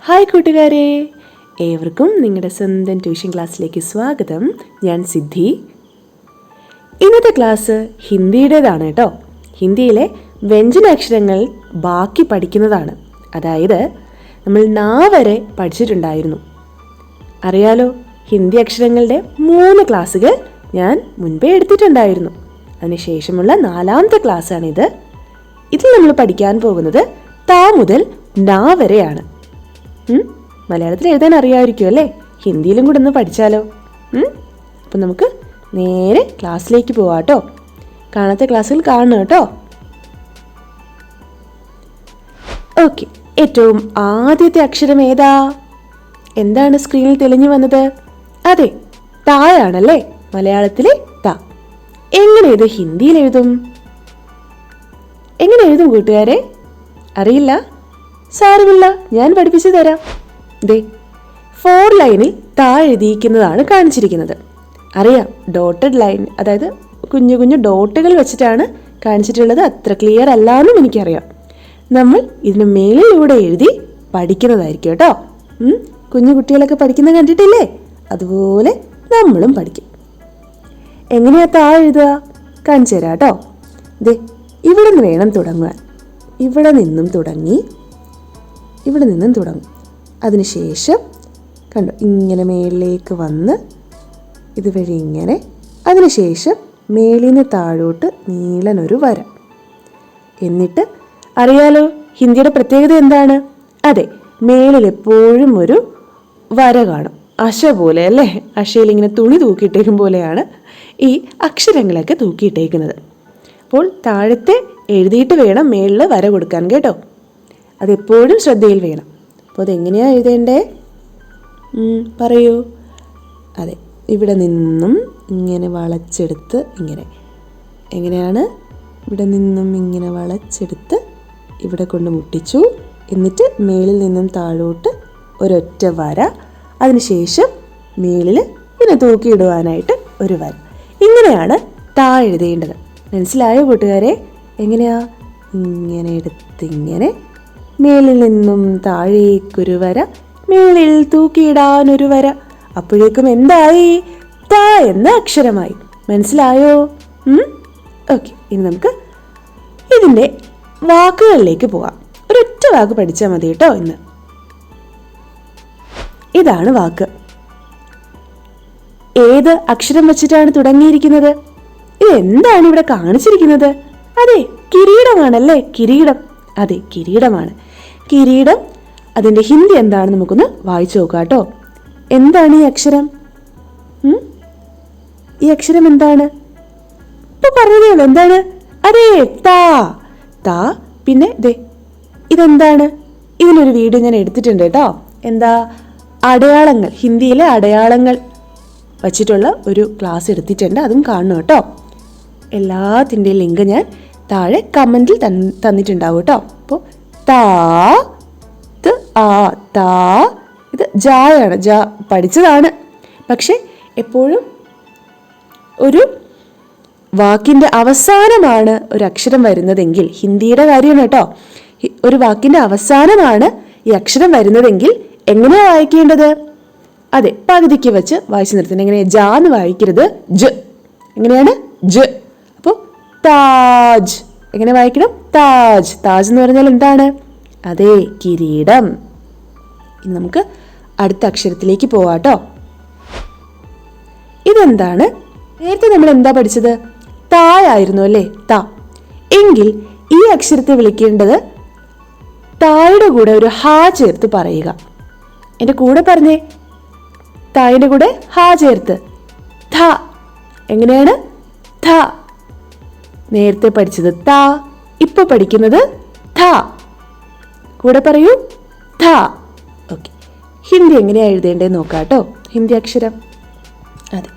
Hi കൂട്ടുകാരെ, ഏവർക്കും നിങ്ങളുടെ സ്വന്തം ട്യൂഷൻ ക്ലാസ്സിലേക്ക് സ്വാഗതം. ഞാൻ സിദ്ധി. ഇന്നത്തെ ക്ലാസ് ഹിന്ദിയുടേതാണ് കേട്ടോ. ഹിന്ദിയിലെ വ്യഞ്ജനാക്ഷരങ്ങൾ ബാക്കി പഠിക്കുന്നതാണ്. അതായത് നമ്മൾ നാ വരെ പഠിച്ചിട്ടുണ്ടായിരുന്നു. അറിയാലോ, ഹിന്ദി അക്ഷരങ്ങളുടെ 3 ക്ലാസ്സുകൾ ഞാൻ മുൻപേ എടുത്തിട്ടുണ്ടായിരുന്നു. അതിനുശേഷമുള്ള 4ാമത്തെ ക്ലാസ്സാണിത്. ഇതിൽ നമ്മൾ പഠിക്കാൻ പോകുന്നത് താ മുതൽ നാ വരെയാണ്. മലയാളത്തിൽ എഴുതാൻ അറിയാമായിരിക്കും അല്ലേ? ഹിന്ദിയിലും കൂടെ ഒന്ന് പഠിച്ചാലോ? അപ്പം നമുക്ക് നേരെ ക്ലാസ്സിലേക്ക് പോവാം കേട്ടോ. കാണാത്ത ക്ലാസ്സിൽ കാണണം കേട്ടോ. ഓക്കെ, ഏറ്റവും ആദ്യത്തെ അക്ഷരം ഏതാ? എന്താണ് സ്ക്രീനിൽ തെളിഞ്ഞു വന്നത്? അതെ, തായാണല്ലേ. മലയാളത്തിലെ താ. എങ്ങനെ ഇത് ഹിന്ദിയിൽ എഴുതും? എങ്ങനെ എഴുതും കൂട്ടുകാരെ? അറിയില്ല? സാരമില്ല, ഞാൻ പഠിപ്പിച്ചു തരാം. ദേ 4 ലൈനിൽ താ എഴുതിയിരിക്കുന്നതാണ് കാണിച്ചിരിക്കുന്നത്. അറിയാം, ഡോട്ടഡ് ലൈൻ, അതായത് കുഞ്ഞു കുഞ്ഞു ഡോട്ടുകൾ വെച്ചിട്ടാണ് കാണിച്ചിട്ടുള്ളത്. അത്ര ക്ലിയർ അല്ലാന്നും എനിക്കറിയാം. നമ്മൾ ഇതിന് മേലിലൂടെ എഴുതി പഠിക്കുന്നതായിരിക്കും കേട്ടോ. കുഞ്ഞു കുട്ടികളൊക്കെ പഠിക്കുന്നത് കണ്ടിട്ടില്ലേ? അതുപോലെ നമ്മളും പഠിക്കും. എങ്ങനെയാ താ എഴുതുക? കാണിച്ചു തരാം കേട്ടോ. ദേ ഇവിടെ നിന്ന് വേണം തുടങ്ങാൻ. ഇവിടെ നിന്നും തുടങ്ങി ഇവിടെ നിന്നും തുടങ്ങും. അതിനുശേഷം കണ്ടോ, ഇങ്ങനെ മേളിലേക്ക് വന്ന് ഇതുവഴി ഇങ്ങനെ, അതിനുശേഷം മേളിൽ നിന്ന് താഴോട്ട് നീളനൊരു വര. എന്നിട്ട് അറിയാലോ ഹിന്ദിയുടെ പ്രത്യേകത എന്താണ്? അതെ, മേളിൽ എപ്പോഴും ഒരു വര കാണും, അശ പോലെ അല്ലേ? അശയിൽ ഇങ്ങനെ തുണി തൂക്കിയിട്ടേക്കും പോലെയാണ് ഈ അക്ഷരങ്ങളൊക്കെ തൂക്കിയിട്ടേക്കുന്നത്. അപ്പോൾ താഴത്തെ എഴുതിയിട്ട് വേണം മേളിൽ വര കൊടുക്കാൻ കേട്ടോ. അതെപ്പോഴും ശ്രദ്ധയിൽ വേണം. അപ്പോൾ അതെങ്ങനെയാണ് എഴുതേണ്ടേ? പറയൂ. അതെ, ഇവിടെ നിന്നും ഇങ്ങനെ വളച്ചെടുത്ത് ഇങ്ങനെ. എങ്ങനെയാണ്? ഇവിടെ നിന്നും ഇങ്ങനെ വളച്ചെടുത്ത് ഇവിടെ കൊണ്ട് മുട്ടിച്ചു. എന്നിട്ട് മേളിൽ നിന്നും താഴോട്ട് ഒരൊറ്റ വര. അതിനുശേഷം മേളിൽ ഇങ്ങനെ തൂക്കിയിടുവാനായിട്ട് ഒരു വര. ഇങ്ങനെയാണ് താ എഴുതേണ്ടത്. മനസ്സിലായോ കൂട്ടുകാരെ? എങ്ങനെയാ? ഇങ്ങനെ എടുത്തിങ്ങനെ മേളിൽ നിന്നും താഴേക്കൊരു വര, മേളിൽ തൂക്കിയിടാനൊരു വര. അപ്പോഴേക്കും എന്തായി? താ എന്ന അക്ഷരമായി. മനസ്സിലായോ? ഓക്കെ, ഇനി നമുക്ക് ഇതിൻ്റെ വാക്കുകളിലേക്ക് പോവാം. ഒരൊറ്റ വാക്ക് പഠിച്ചാൽ മതി കേട്ടോ ഇന്ന്. ഇതാണ് വാക്ക്. ഏത് അക്ഷരം വെച്ചിട്ടാണ് തുടങ്ങിയിരിക്കുന്നത്? ഇത് എന്താണ് ഇവിടെ കാണിച്ചിരിക്കുന്നത്? അതെ, കിരീടമാണല്ലേ. കിരീടം. അതെ, കിരീടമാണ്. കിരീടം. അതിൻ്റെ ഹിന്ദി എന്താണ് നമുക്കൊന്ന് വായിച്ചു നോക്കാം കേട്ടോ. എന്താണ് ഈ അക്ഷരം? ഈ അക്ഷരം എന്താണ്? ഇപ്പൊ പറഞ്ഞതേ ഉള്ളൂ. എന്താണ്? അതെ, താ. താ. പിന്നെ ദേ ഇതെന്താണ്? ഇതിനൊരു വീഡിയോ ഞാൻ എടുത്തിട്ടുണ്ട് കേട്ടോ. എന്താ? അടയാളങ്ങൾ, ഹിന്ദിയിലെ അടയാളങ്ങൾ വച്ചിട്ടുള്ള ഒരു ക്ലാസ് എടുത്തിട്ടുണ്ട്. അതും കാണണം കേട്ടോ. എല്ലാത്തിൻ്റെയും ലിങ്ക് ഞാൻ താഴെ കമൻറ്റിൽ തന്നിട്ടുണ്ടാവും കേട്ടോ. അപ്പോൾ താ, ആ, താ. ഇത് ജായാണ്. ജാ പഠിച്ചതാണ്. പക്ഷെ എപ്പോഴും ഒരു വാക്കിൻ്റെ അവസാനമാണ് ഒരു അക്ഷരം വരുന്നതെങ്കിൽ, ഹിന്ദിയുടെ കാര്യമാണ് കേട്ടോ, ഒരു വാക്കിൻ്റെ അവസാനമാണ് ഈ അക്ഷരം വരുന്നതെങ്കിൽ എങ്ങനെയാണ് വായിക്കേണ്ടത്? അതെ, പകുതിക്ക് വെച്ച് വായിച്ചു നിർത്തുന്നത്. എങ്ങനെയാണ്? ജാ എന്ന് വായിക്കരുത്, ജ്. എങ്ങനെയാണ്? ജ്. അപ്പോൾ താജ്. എങ്ങനെ വായിക്കണം? താജ്. താജ് എന്ന് പറഞ്ഞാൽ എന്താണ്? അതെ, കിരീടം. ഇനി നമുക്ക് അടുത്ത അക്ഷരത്തിലേക്ക് പോവാട്ടോ. ഇതെന്താണ്? നേരത്തെ നമ്മൾ എന്താ പഠിച്ചത്? തായായിരുന്നു അല്ലേ? താ. എങ്കിൽ ഈ അക്ഷരത്തെ വിളിക്കേണ്ടത് തായുടെ കൂടെ ഒരു ഹാ ചേർത്ത് പറയുക. എൻ്റെ കൂടെ പറഞ്ഞേ. തായുടെ കൂടെ ഹാ ചേർത്ത്. ധ. എങ്ങനെയാണ്? ധ. നേരത്തെ പഠിച്ചത് താ, ഇപ്പൊ പഠിക്കുന്നത് ധ. കൂടെ പറയൂ, ധ. ഓക്കെ, ഹിന്ദി എങ്ങനെയാണ് എഴുതേണ്ടതെന്ന് നോക്കാം കേട്ടോ. ഹിന്ദി അക്ഷരം അതെ,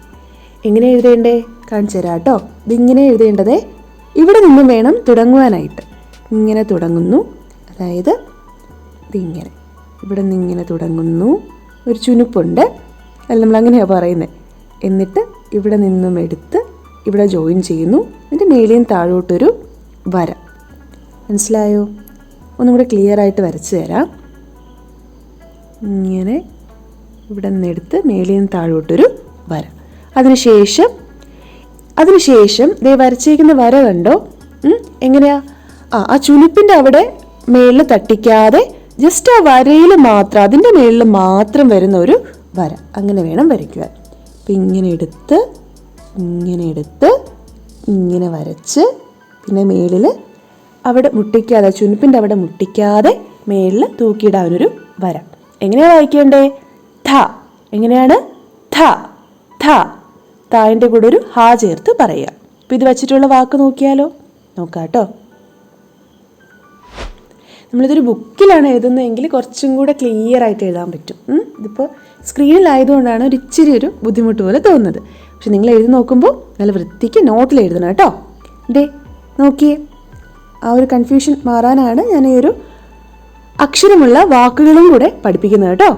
എങ്ങനെ എഴുതേണ്ടേ കാണിച്ചു തരാം കേട്ടോ. ഇതിങ്ങനെ എഴുതേണ്ടത് ഇവിടെ നിന്നും വേണം തുടങ്ങുവാനായിട്ട്. ഇങ്ങനെ തുടങ്ങുന്നു, അതായത് ഇതിങ്ങനെ ഇവിടെ നിന്ന് ഇങ്ങനെ തുടങ്ങുന്നു. ഒരു ചുനുപ്പുണ്ട്, അല്ല നമ്മൾ അങ്ങനെയാണ് പറയുന്നത്. എന്നിട്ട് ഇവിടെ നിന്നും എടുത്ത് ഇവിടെ ജോയിൻ ചെയ്യുന്നു. എന്നിട്ട് മേലിയും താഴോട്ടൊരു വര. മനസ്സിലായോ? ഒന്നും കൂടെ ക്ലിയർ ആയിട്ട് വരച്ചു തരാം. ഇങ്ങനെ ഇവിടെ നിന്നെടുത്ത് മേളിൽ നിന്ന് താഴോട്ടൊരു വര. അതിനുശേഷം ദേ വരച്ചേക്കുന്ന വര കണ്ടോ? എങ്ങനെയാ? ആ ചുനിപ്പിൻ്റെ അവിടെ മേളിൽ തട്ടിക്കാതെ ജസ്റ്റ് ആ വരയിൽ മാത്രം, അതിൻ്റെ മേളിൽ മാത്രം വരുന്ന ഒരു വര, അങ്ങനെ വേണം വരയ്ക്കുവാൻ. അപ്പം ഇങ്ങനെ എടുത്ത് ഇങ്ങനെ വരച്ച്, പിന്നെ മേളിൽ അവിടെ മുട്ടിക്കാതെ, ചുനിപ്പിൻ്റെ അവിടെ മുട്ടിക്കാതെ മേളിൽ തൂക്കിയിടാനൊരു വര. എങ്ങനെയാണ് വായിക്കേണ്ടേ? ഥ. എങ്ങനെയാണ്? ഥ ഥ. തായിൻ്റെ കൂടെ ഒരു ഹാ ചേർത്ത് പറയുക. അപ്പം ഇത് വച്ചിട്ടുള്ള വാക്ക് നോക്കിയാലോ? നോക്കാം കേട്ടോ. നമ്മളിതൊരു ബുക്കിലാണ് എഴുതുന്നതെങ്കിൽ കുറച്ചും കൂടെ ക്ലിയർ ആയിട്ട് എഴുതാൻ പറ്റും. ഇതിപ്പോൾ സ്ക്രീനിലായതുകൊണ്ടാണ് ഇച്ചിരി ഒരു ബുദ്ധിമുട്ട് പോലെ തോന്നുന്നത്. പക്ഷെ നിങ്ങൾ എഴുതി നോക്കുമ്പോൾ നല്ല വൃത്തിക്ക് നോട്ടിൽ എഴുതണം കേട്ടോ. നോക്കിയേ, ആ ഒരു കൺഫ്യൂഷൻ മാറാനാണ് ഞാൻ ഈ ഒരു അക്ഷരമുള്ള വാക്കുകളും കൂടെ പഠിപ്പിക്കുന്നത് കേട്ടോ.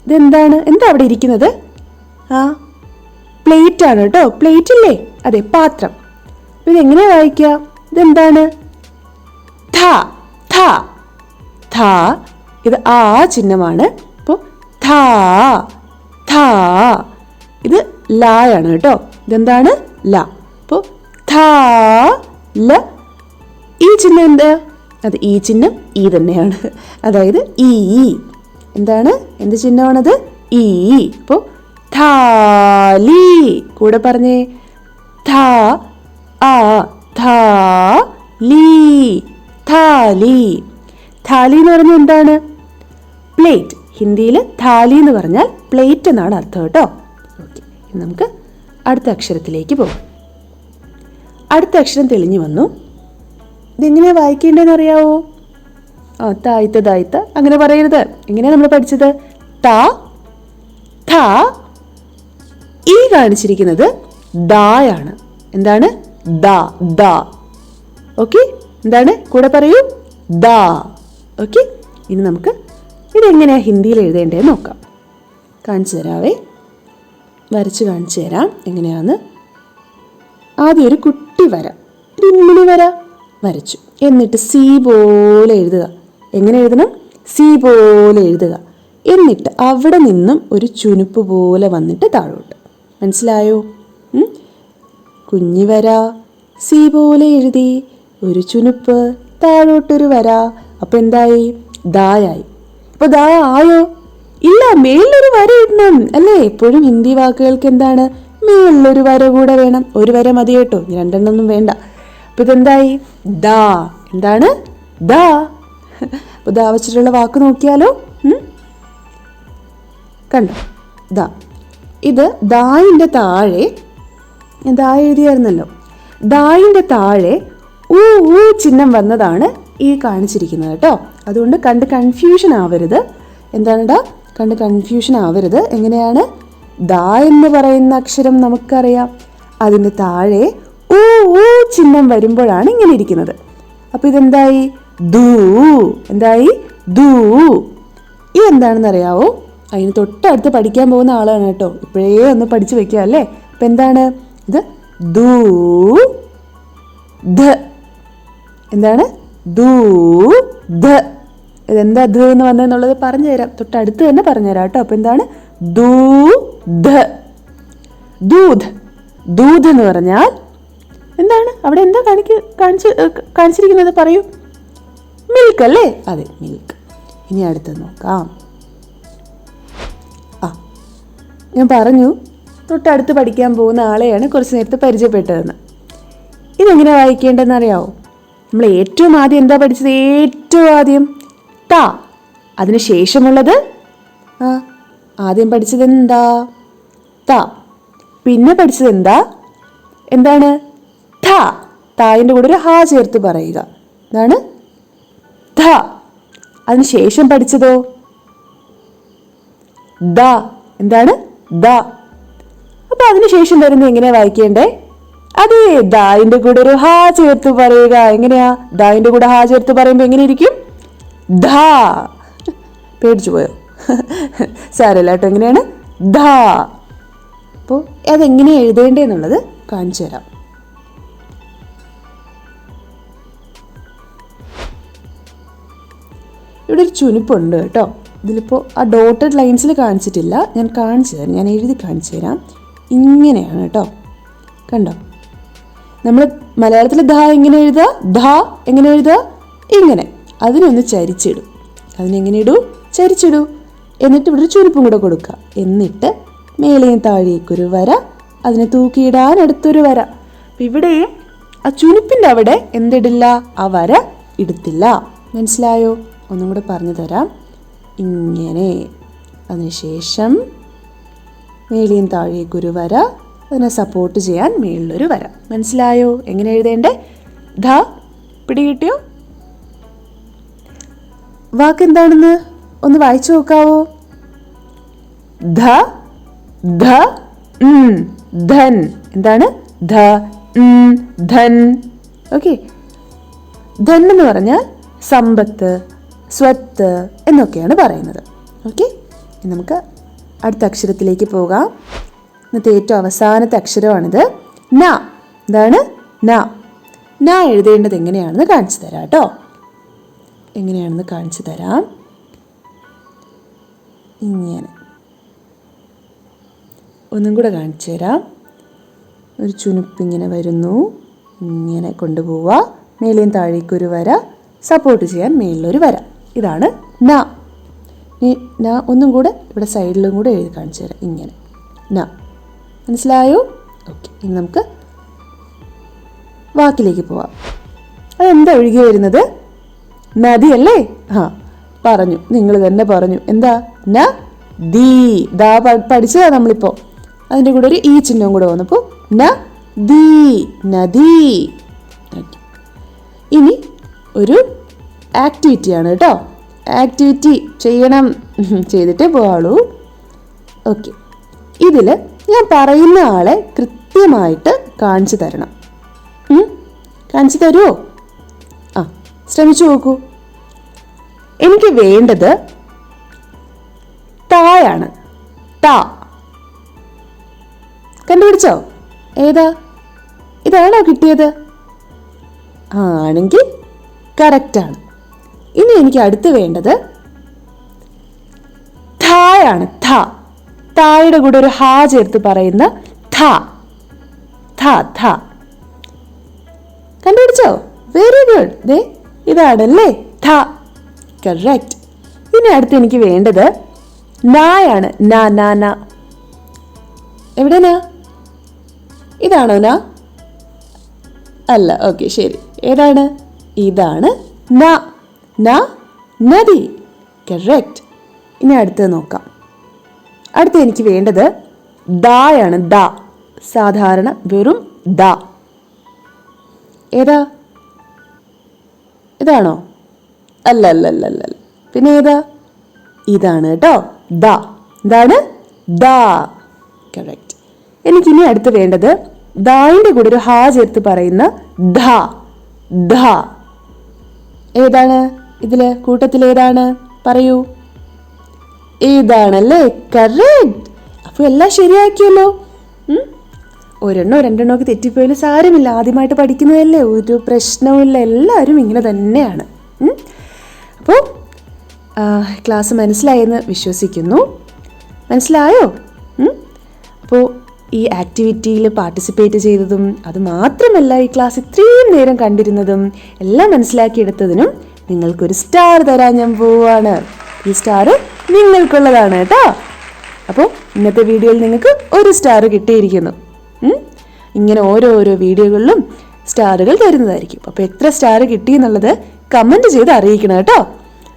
ഇതെന്താണ്? എന്താ അവിടെ ഇരിക്കുന്നത്? പ്ലേറ്റ് ആണ് കേട്ടോ. പ്ലേറ്റ് ഇല്ലേ? അതെ, പാത്രം. അപ്പോൾ ഇതെങ്ങനെയാണ് വായിക്കുക? ഇതെന്താണ്? ഥ ഥ ഥ. ഇത് ആ ചിഹ്നമാണ്. അപ്പോൾ ഥ ഥ. ഇത് ലായാണ് കേട്ടോ. ഇതെന്താണ്? ല. അപ്പോൾ ഥ ല. ഈ ചിഹ്നം എന്താ? അത് ഈ ചിഹ്നം ഈ തന്നെയാണ്. അതായത് ഈ. എന്താണ്? എന്ത് ചിഹ്നമാണത്? ഈ. അപ്പോൾ ഥാലി. കൂടെ പറഞ്ഞേ. ഥ ആ ഥ ലി. ഥാലി. ഥാലി എന്ന് പറഞ്ഞാൽ എന്താണ്? പ്ലേറ്റ്. ഹിന്ദിയിൽ ഥാലി എന്ന് പറഞ്ഞാൽ പ്ലേറ്റ് എന്നാണ് അർത്ഥം കേട്ടോ. ഓക്കെ, നമുക്ക് അടുത്ത അക്ഷരത്തിലേക്ക് പോകാം. അടുത്ത അക്ഷരം തെളിഞ്ഞു വന്നു. ഇതെങ്ങനെയാണ് വായിക്കേണ്ടതെന്ന് അറിയാവോ? തായ്ത്ത തായ്ത്ത അങ്ങനെ പറയരുത്. എങ്ങനെയാണ് നമ്മൾ പഠിച്ചത്? ത ഥ. ഈ കാണിച്ചിരിക്കുന്നത് ദായാണ്. എന്താണ്? The the. ഓക്കെ, എന്താണ്? കൂടെ പറയൂ. ദ. ഓക്കെ, ഇനി നമുക്ക് ഇതെങ്ങനെയാണ് ഹിന്ദിയിൽ എഴുതേണ്ടതെന്ന് നോക്കാം. കാണിച്ചു തരാവേ, വരച്ച് കാണിച്ചു തരാം എങ്ങനെയാന്ന്. ആദ്യം ഒരു കുട്ടി വര, ഒരു ഇമ്മിണി വര വരച്ചു. എന്നിട്ട് സി പോലെ എഴുതുക. എങ്ങനെ എഴുതണം? സി പോലെ എഴുതുക. എന്നിട്ട് അവിടെ നിന്നും ഒരു ചുനുപ്പ് പോലെ വന്നിട്ട് താഴോട്ട്. മനസ്സിലായോ? കുഞ്ഞി വര, സി പോലെ എഴുതി, ഒരു ചുനുപ്പ്, താഴോട്ടൊരു വര. അപ്പം എന്തായി? ദായായി. അപ്പോൾ ദാ ആയോ? ഇല്ല, മേളിലൊരു വര ഇടണം അല്ലേ? എപ്പോഴും ഹിന്ദി വാക്കുകൾക്ക് എന്താണ്? മേളിലൊരു വര കൂടെ വേണം. ഒരു വര മതി കേട്ടോ, രണ്ടെണ്ണമൊന്നും വേണ്ട. അപ്പോൾ ഇതെന്തായി? ദാ. എന്താണ്? ദാ. അപ്പോൾ ദാ വച്ചിട്ടുള്ള വാക്ക് നോക്കിയാലോ? കണ്ടോ? ദാ. ഇത് ദായിൻ്റെ താഴെ, ദാ എഴുതിയായിരുന്നല്ലോ, ദായിൻ്റെ താഴെ ഊ ഊ ചിഹ്നം വന്നതാണ് ഈ കാണിച്ചിരിക്കുന്നത് കേട്ടോ. അതുകൊണ്ട് കണ്ട് കൺഫ്യൂഷൻ ആവരുത്. എന്താണെടാ? കണ്ട് കൺഫ്യൂഷൻ ആവരുത്. എങ്ങനെയാണ്? ദാ എന്ന് പറയുന്ന അക്ഷരം നമുക്കറിയാം, അതിൻ്റെ താഴെ ഊ ഊ ചിഹ്നം വരുമ്പോഴാണ് ഇങ്ങനെ ഇരിക്കുന്നത്. അപ്പോൾ ഇതെന്തായി? ദൂ. എന്തായി? ദൂ. ഇതെന്താണെന്ന് അറിയാവോ? അതിന് തൊട്ടടുത്ത് പഠിക്കാൻ പോകുന്ന ആളാണ് കേട്ടോ. ഇപ്പോഴേ ഒന്ന് പഠിച്ചു വെക്കുക അല്ലേ? അപ്പം എന്താണ് ഇത്? ദൂ ധ. എന്താണ്? ദൂ ധ. ഇതെന്താ ധ എന്ന് വന്നതെന്നുള്ളത് പറഞ്ഞു തരാം, തൊട്ടടുത്ത് തന്നെ പറഞ്ഞു തരാം കേട്ടോ. അപ്പം എന്താണ്? ദൂധ. ദൂധ്. ദൂധ് എന്ന് പറഞ്ഞാൽ എന്താണ്? അവിടെ എന്താ കാണിച്ചിരിക്കുന്നത്? പറയൂ. മിൽക്ക് അല്ലേ? അതെ, മിൽക്ക്. ഇനി അടുത്തത് നോക്കാം. ഞാൻ പറഞ്ഞു തൊട്ടടുത്ത് പഠിക്കാൻ പോകുന്ന ആളെയാണ് കുറച്ച് നേരത്തെ പരിചയപ്പെട്ടതെന്ന്. ഇതെങ്ങനെ വായിക്കേണ്ടതെന്ന് അറിയാവോ? നമ്മൾ ഏറ്റവും ആദ്യം എന്താ പഠിച്ചത്? ഏറ്റവും ആദ്യം ത. അതിന് ശേഷമുള്ളത് ആദ്യം പഠിച്ചത് എന്താ? ത. പിന്നെ പഠിച്ചത് എന്താ? എന്താണ്? ഥ. തായിൻ്റെ കൂടെ ഒരു ഹാ ചേർത്ത് പറയുക. എന്താണ്? ഥ. അതിന് ശേഷം പഠിച്ചതോ? ദ. എന്താണ്? ദ. അപ്പൊ അതിനുശേഷം വരുന്നത് എങ്ങനെയാ വായിക്കേണ്ടേ? അതെ, ദായിന്റെ കൂടെ ഒരു ഹാ ചേർത്ത് പറയുക. എങ്ങനെയാ? ദായിന്റെ കൂടെ ഹാ ചേർത്ത് പറയുമ്പോ എങ്ങനെ ഇരിക്കും? ധാ. പേടിച്ചു പോയോ? സാരല്ല കേട്ടോ. എങ്ങനെയാണ്? ധാ. അപ്പോൾ അതെങ്ങനെയാ എഴുതേണ്ടതെന്നുള്ളത് കാണിച്ചു തരാം. ഇവിടെ ഒരു ചുനുപ്പുണ്ട് കേട്ടോ. ഇതിലിപ്പോൾ ആ ഡോട്ടഡ് ലൈൻസിൽ കാണിച്ചിട്ടില്ല, ഞാൻ കാണിച്ചു തരാം, ഞാൻ എഴുതി കാണിച്ചു തരാം. ഇങ്ങനെയാണ് കേട്ടോ, കണ്ടോ? നമ്മൾ മലയാളത്തിൽ ധ എങ്ങനെ എഴുതുക? ധ എങ്ങനെ എഴുതുക? ഇങ്ങനെ. അതിനൊന്ന് ചരിച്ചിടും. അതിനെങ്ങനെ ഇടൂ? ചരിച്ചിടൂ. എന്നിട്ട് ഇവിടെ ഒരു ചുരുപ്പും കൂടെ കൊടുക്കുക. എന്നിട്ട് മേലെയും താഴേക്കൊരു വര, അതിനെ തൂക്കിയിടാൻ അടുത്തൊരു വര. അപ്പം ഇവിടെ ആ ചുരുപ്പിൻ്റെ അവിടെ എന്തിടില്ല? ആ വര ഇടത്തില്ല. മനസ്സിലായോ? ഒന്നും കൂടെ പറഞ്ഞു തരാം. ഇങ്ങനെ. അതിനുശേഷം മേലെയും താഴേക്കൊരു വര, അതിനെ സപ്പോർട്ട് ചെയ്യാൻ മേളിലൊരു വര. മനസ്സിലായോ എങ്ങനെ എഴുതേണ്ടേ? ധ പിടികിട്ടിയോ? വാക്ക് എന്താണെന്ന് ഒന്ന് വായിച്ചു നോക്കാവോ? ധ ധ ധൻ. എന്താണ്? ധ ധൻ. ഓക്കെ. ധൻ എന്ന് പറഞ്ഞാൽ സമ്പത്ത്, സ്വത്ത് എന്നൊക്കെയാണ് പറയുന്നത്. ഓക്കെ, നമുക്ക് അടുത്ത അക്ഷരത്തിലേക്ക് പോകാം. ഇന്നത്തെ ഏറ്റവും അവസാനത്തെ അക്ഷരമാണിത്, ന. എന്താണ്? ന. ന എഴുതേണ്ടത് എങ്ങനെയാണെന്ന് കാണിച്ചു തരാം കേട്ടോ. എങ്ങനെയാണെന്ന് കാണിച്ചു തരാം. ഇങ്ങനെ ഒന്നും കൂടെ കാണിച്ചു തരാം. ഒരു ചുനുപ്പിങ്ങനെ വരുന്നു, ഇങ്ങനെ കൊണ്ടുപോവുക, മേലെയും താഴേക്കൊരു വര, സപ്പോർട്ട് ചെയ്യാൻ മേളിലൊരു വര. ഇതാണ് ന. ന ഒന്നും കൂടെ ഇവിടെ സൈഡിലും കൂടെ എഴുതി കാണിച്ചു തരാം. ഇങ്ങനെ ന. മനസ്സിലായോ? ഓക്കെ, ഇനി നമുക്ക് വാക്കിലേക്ക് പോവാം. അതെന്താ ഒഴുകി വരുന്നത്? നദിയല്ലേ? ആ, പറഞ്ഞു, നിങ്ങൾ തന്നെ പറഞ്ഞു. എന്താ? ന ദീ. ദാ പഠിച്ചതാ നമ്മളിപ്പോൾ. അതിൻ്റെ കൂടെ ഒരു ഈ ചിഹ്നവും കൂടെ വന്നപ്പോൾ ന ദീ, നദി. ഇനി ഒരു ആക്ടിവിറ്റിയാണ് കേട്ടോ. ആക്ടിവിറ്റി ചെയ്യണം, ചെയ്തിട്ടേ പോവാളൂ. ഓക്കെ, ഇതിൽ ഞാൻ പറയുന്ന ആളെ കൃത്യമായിട്ട് കാണിച്ചു തരണം. കാണിച്ചു തരുമോ? ആ, ശ്രമിച്ചു നോക്കൂ. എനിക്ക് വേണ്ടത് തായാണ്. താ കണ്ടുപിടിച്ചോ? ഏതാ? ഇതാണോ കിട്ടിയത്? ആണെങ്കിൽ കറക്റ്റാണ്. ഇനി എനിക്ക് അടുത്ത് വേണ്ടത് ഥായാണ്. ഥ. തായുടെ കൂടെ ഒരു ഹാ ചേർത്ത് പറയുന്ന ഥ. ഥ ഥ. കണ്ടുപിടിച്ചോ? Very good. ദേ ഇതാണല്ലേ ഥ. കറക്റ്റ്. ഇനി അടുത്ത് എനിക്ക് വേണ്ടത് നായാണ്. ന ന ന. എവിടെ നാ? ഇതാണോ ന? അല്ല. ഓക്കെ, ശരി. ഏതാണ്? ഇതാണ് ന. ന നദി. കറക്റ്റ്. ഇനി അടുത്തത് നോക്കാം. അടുത്ത് എനിക്ക് വേണ്ടത് ദായാണ്. ദ. സാധാരണ വെറും ദ. ഏതാ? ഇതാണോ? അല്ല അല്ല അല്ല അല്ല. പിന്നെ ഏതാ? ഇതാണ് കേട്ടോ, ദ. എന്താണ്? ദ. കറക്റ്റ്. എനിക്കിനി അടുത്ത് വേണ്ടത് ദായിൻ്റെ കൂടെ ഒരു ഹാ ചേർത്ത് പറയുന്ന ധ. ധ. ഏതാണ്? ഇതില് കൂട്ടത്തിൽ ഏതാണ്? പറയൂ. ഇതാണല്ലേ? കറക്റ്റ്. അപ്പോൾ എല്ലാം ശരിയാക്കിയല്ലോ. ഒരെണ്ണോ രണ്ടെണ്ണോ ഒക്കെ തെറ്റിപ്പോയാലും സാരമില്ല, ആദ്യമായിട്ട് പഠിക്കുന്നതല്ലേ, ഒരു പ്രശ്നവുമില്ല. എല്ലാവരും ഇങ്ങനെ തന്നെയാണ്. അപ്പോൾ ക്ലാസ് മനസ്സിലായെന്ന് വിശ്വസിക്കുന്നു. മനസ്സിലായോ? അപ്പോൾ ഈ ആക്ടിവിറ്റിയിൽ പാർട്ടിസിപ്പേറ്റ് ചെയ്തതും അത് മാത്രമല്ല ഈ ക്ലാസ് ഇത്രയും നേരം കണ്ടിരുന്നതും എല്ലാം മനസ്സിലാക്കിയെടുത്തതിനും നിങ്ങൾക്കൊരു സ്റ്റാർ തരാൻ ഞാൻ പോവുകയാണ്. ഈ സ്റ്റാർ നിങ്ങൾക്കുള്ളതാണ് കേട്ടോ. അപ്പോൾ ഇന്നത്തെ വീഡിയോയിൽ നിങ്ങൾക്ക് ഒരു സ്റ്റാർ കിട്ടിയിരിക്കുന്നു. ഇങ്ങനെ ഓരോരോ വീഡിയോകളിലും സ്റ്റാറുകൾ തരുന്നതായിരിക്കും. അപ്പോൾ എത്ര സ്റ്റാർ കിട്ടി എന്നുള്ളത് കമൻറ്റ് ചെയ്ത് അറിയിക്കണം കേട്ടോ.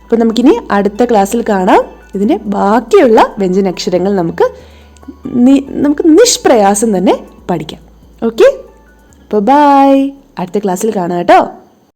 അപ്പോൾ നമുക്കിനി അടുത്ത ക്ലാസ്സിൽ കാണാം. ഇതിൻ്റെ ബാക്കിയുള്ള വ്യഞ്ജനാക്ഷരങ്ങൾ നമുക്ക് നിഷ്പ്രയാസം തന്നെ പഠിക്കാം. ഓക്കെ, അപ്പോൾ ബൈ. അടുത്ത ക്ലാസ്സിൽ കാണാം കേട്ടോ.